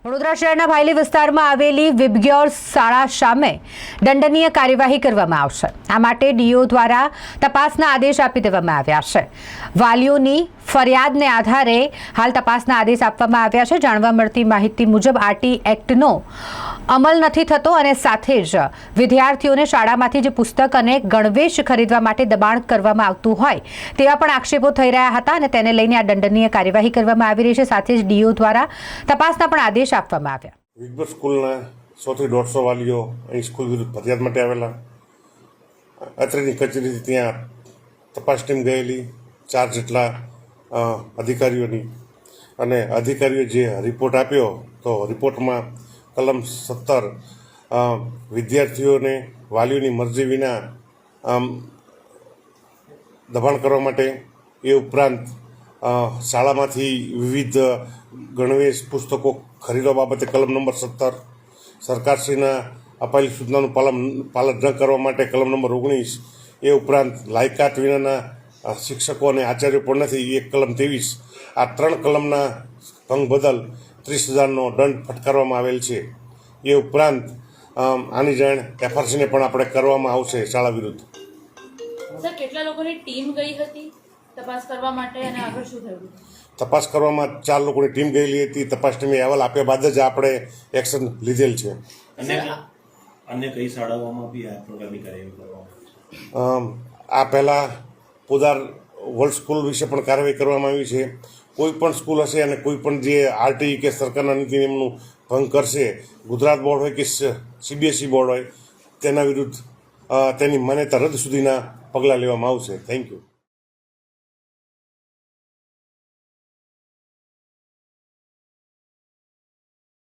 વડોદરા શહેરના ભાયલી વિસ્તારમાં આવેલી વિબગ્યોર શાળા સામે દંડનીય કાર્યવાહી કરવામાં આવશે। આ માટે ડીઓ દ્વારા તપાસના આદેશ આપી દેવામાં આવ્યા છે। વાલીઓની ફરિયાદને આધારે હાલ તપાસના આદેશ આપવામાં આવ્યા છે। જાણવા મળતી માહિતી મુજબ આરટી એક્ટનો અમલ નથી થતો અને સાથે જ વિદ્યાર્થીઓને શાળામાંથી જે પુસ્તક અને ગણવેશ ખરીદવા માટે દબાણ કરવામાં આવતું હોય તેવા પણ આક્ષેપો થઈ રહ્યા હતા અને તેને લઈને આ દંડનીય કાર્યવાહી કરવામાં આવી રહી છે। સાથે જ ડીઓ દ્વારા તપાસના પણ આદેશ આપવામાં આવ્યા। વિગબર સ્કૂલના 100 થી 150 વાલીઓ અહીં સ્કૂલ વિરુદ્ધ ફરિયાદ માટે આવેલા। અત્રેની કચેરીથી ત્યાં તપાસ ટીમ ગયેલી 4 જેટલા અધિકારીઓની, અને અધિકારીઓ જે રિપોર્ટ આપ્યો તો રિપોર્ટમાં કલમ 17 વિદ્યાર્થીઓને વાલીઓની મરજી વિના દબાણ કરવા માટે, એ ઉપરાંત શાળામાંથી વિવિધ ગણવેશ પુસ્તકો ખરીદવા બાબતે કલમ નંબર 17, સરકારશ્રીના અપાયેલી સૂચનાનું પાલન ન કરવા માટે કલમ નંબર 19, એ ઉપરાંત લાયકાત વિનાના શિક્ષકો અને આચાર્યો પણ નથી, એક કલમ 23, આ 3 કલમના ભંગ બદલ 30,000નો દંડ ફટકારવામાં આવેલ છે। એ ઉપરાંત આની જાણ એફઆરસીને પણ આપણે કરવામાં આવશે શાળા વિરુદ્ધ। સર, કેટલા લોકોની ટીમ ગઈ હતી તપાસ કરવા માટે અને આગળ શું થયું? તપાસ કરવામાં 4 લોકોની ટીમ ગયેલી હતી। તપાસ ટીમે અહેવાલ આપ્યા બાદ જ આપણે એક્શન લીધેલ છે। અન્ય કઈ શાળાઓમાં બી આ પ્રકારની કાર્યવાહી કરવામાં આ પહેલાં પોદાર વર્લ્ડ સ્કૂલ વિશે પણ કાર્યવાહી કરવામાં આવી છે। કોઈ પણ સ્કૂલ હશે અને કોઈ પણ જે આરટી કે સરકારના નીતિ નિયમનું ભંગ કરશે, ગુજરાત બોર્ડ હોય કે સીબીએસઈ બોર્ડ હોય, તેના વિરુદ્ધ તેની માન્યતા રદ સુધીના પગલાં લેવામાં આવશે। Thank you.